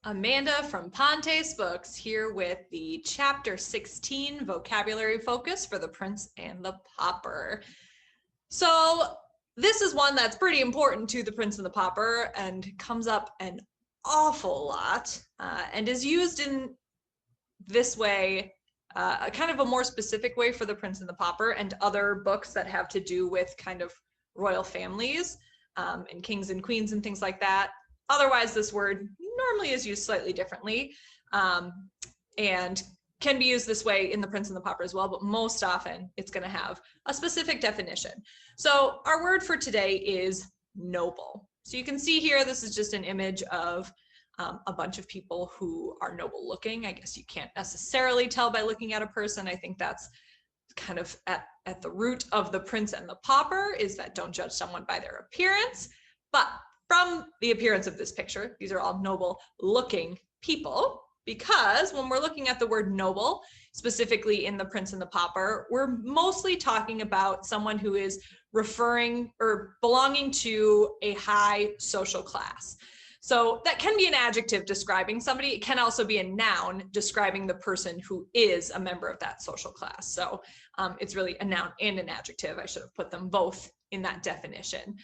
Amanda from Pontes Books here with the chapter 16 vocabulary focus for the Prince and the Pauper. So this is one that's pretty important to the Prince and the Pauper and comes up an awful lot and is used in this way, kind of a more specific way for the Prince and the Pauper and other books that have to do with kind of royal families and kings and queens and things like that. Otherwise, this word normally is used slightly differently and can be used this way in the Prince and the Pauper as well, but most often it's going to have a specific definition. So our word for today is noble. So you can see here, this is just an image of a bunch of people who are noble looking. I guess you can't necessarily tell by looking at a person. I think that's kind of at the root of the Prince and the Pauper, is that don't judge someone by their appearance. But from the appearance of this picture, these are all noble looking people, because when we're looking at the word noble, specifically in the Prince and the Pauper, we're mostly talking about someone who is referring or belonging to a high social class. So that can be an adjective describing somebody. It can also be a noun describing the person who is a member of that social class. So it's really a noun and an adjective. I should have put them both in that definition.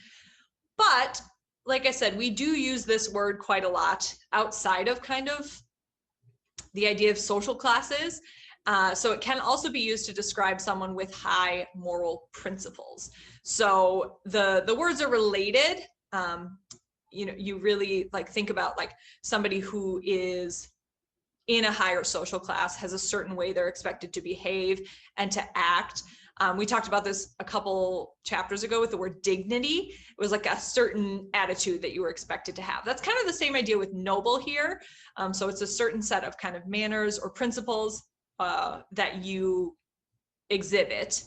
But like I said, we do use this word quite a lot outside of kind of the idea of social classes. So it can also be used to describe someone with high moral principles. So the words are related. You know, you really like think about like somebody who is in a higher social class has a certain way they're expected to behave and to act. We talked about this a couple chapters ago with the word dignity. It was like a certain attitude that you were expected to have. That's kind of the same idea with noble here. So it's a certain set of kind of manners or principles that you exhibit.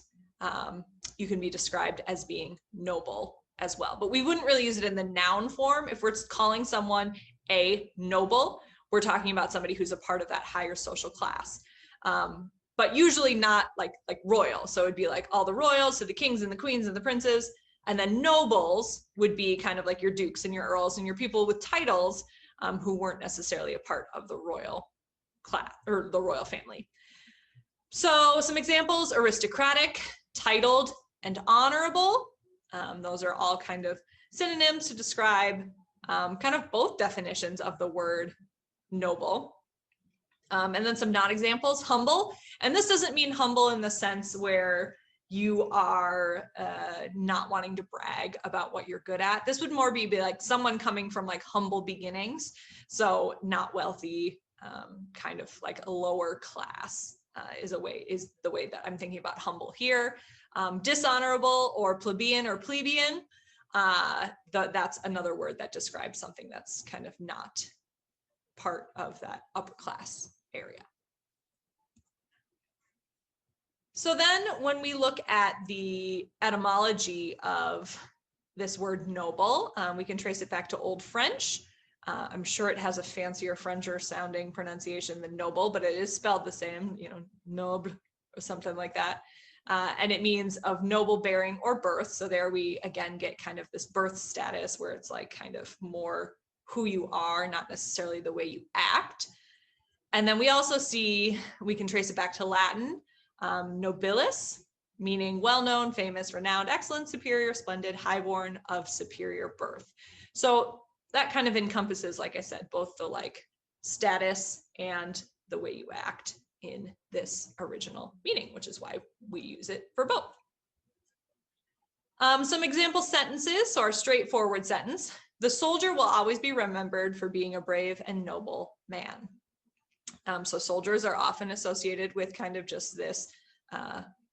You can be described as being noble as well, but we wouldn't really use it in the noun form. If we're calling someone a noble, we're talking about somebody who's a part of that higher social class. But usually not like royal. So it'd be like all the royals, so the kings and the queens and the princes, and then nobles would be kind of like your dukes and your earls and your people with titles who weren't necessarily a part of the royal class or the royal family. So some examples: aristocratic, titled, and honorable. Those are all kind of synonyms to describe kind of both definitions of the word noble. And then some non-examples: humble. And this doesn't mean humble in the sense where you are not wanting to brag about what you're good at. This would more be like someone coming from like humble beginnings. So not wealthy, kind of like a lower class is the way that I'm thinking about humble here. Dishonorable or plebeian or plebeian, that's another word that describes something that's kind of not part of that upper class area. So then when we look at the etymology of this word noble, we can trace it back to Old French. I'm sure it has a fancier Frencher sounding pronunciation than noble, but it is spelled the same, you know, noble or something like that. And it means of noble bearing or birth. So there we again get kind of this birth status where it's like kind of more who you are, not necessarily the way you act. And then we also see, we can trace it back to Latin, nobilis, meaning well-known, famous, renowned, excellent, superior, splendid, highborn, of superior birth. So that kind of encompasses, like I said, both the like status and the way you act in this original meaning, which is why we use it for both. Some example sentences. So our straightforward sentence: the soldier will always be remembered for being a brave and noble man. So soldiers are often associated with kind of just this,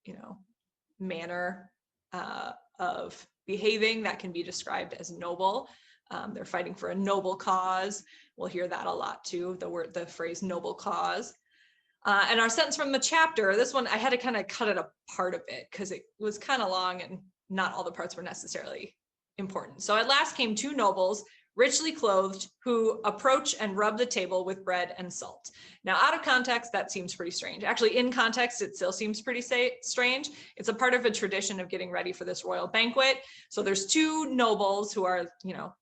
you know, manner of behaving that can be described as noble. They're fighting for a noble cause. We'll hear that a lot too, the phrase noble cause. And our sentence from the chapter, this one, I had to kind of cut it apart a bit because it was kind of long and not all the parts were necessarily important. So at last came two nobles, richly clothed, who approach and rub the table with bread and salt. Now, out of context, that seems pretty strange. Actually, in context, it still seems pretty strange. It's a part of a tradition of getting ready for this royal banquet. So there's two nobles who are, you know,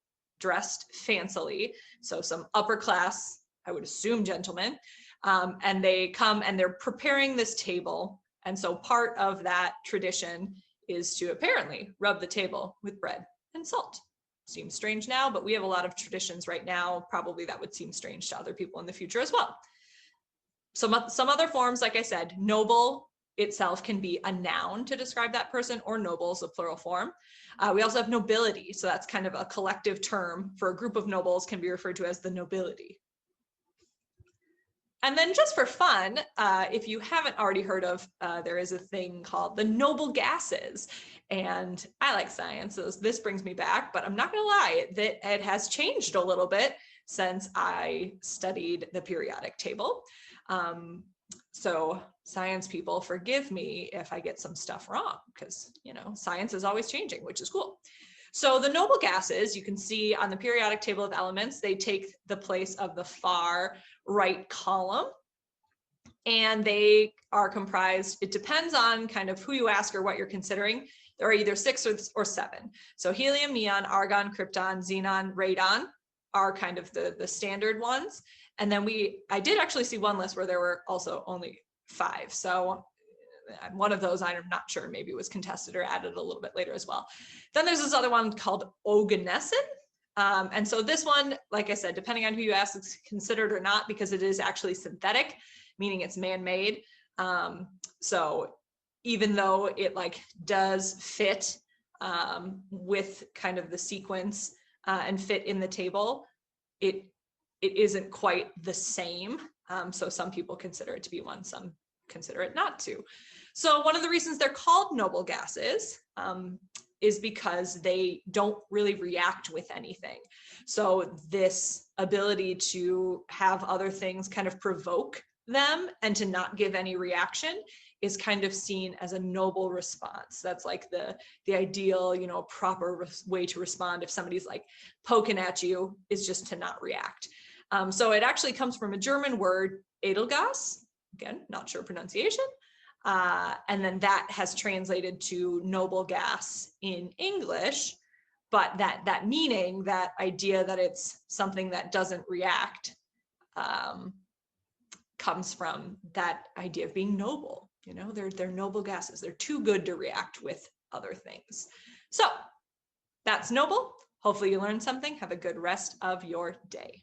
dressed fancily. So some upper class I would assume gentlemen, and they come and they're preparing this table. And so part of that tradition is to apparently rub the table with bread and salt. Seems strange now, but we have a lot of traditions right now. Probably that would seem strange to other people in the future as well. Some other forms, like I said, noble itself can be a noun to describe that person, or noble is a plural form. We also have nobility. So that's kind of a collective term for a group of nobles, can be referred to as the nobility. And then just for fun, if you haven't already heard of, there is a thing called the noble gases. And I like science, so this brings me back, but I'm not gonna lie, that it has changed a little bit since I studied the periodic table. So science people, forgive me if I get some stuff wrong, because science is always changing, which is cool. So the noble gases, you can see on the periodic table of elements, they take the place of the far right column. And they are comprised, it depends on kind of who you ask or what you're considering. There are either 6 or 7. So helium, neon, argon, krypton, xenon, radon are kind of the standard ones. And then I did actually see one list where there were also only 5. So one of those, I'm not sure, maybe it was contested or added a little bit later as well. Then there's this other one called oganesson. And so this one, like I said, depending on who you ask, it's considered or not, because it is actually synthetic, meaning it's man-made. So even though it does fit with kind of the sequence and fit in the table, it isn't quite the same. So some people consider it to be one, some consider it not to. So one of the reasons they're called noble gases is because they don't really react with anything. So this ability to have other things kind of provoke them and to not give any reaction is kind of seen as a noble response. That's like the ideal, proper way to respond if somebody's like poking at you, is just to not react. So it actually comes from a German word, Edelgas, again, not sure pronunciation. And then that has translated to noble gas in English, but that meaning, that idea that it's something that doesn't react, comes from that idea of being noble. They're noble gases. They're too good to react with other things. So that's noble. Hopefully you learned something. Have a good rest of your day.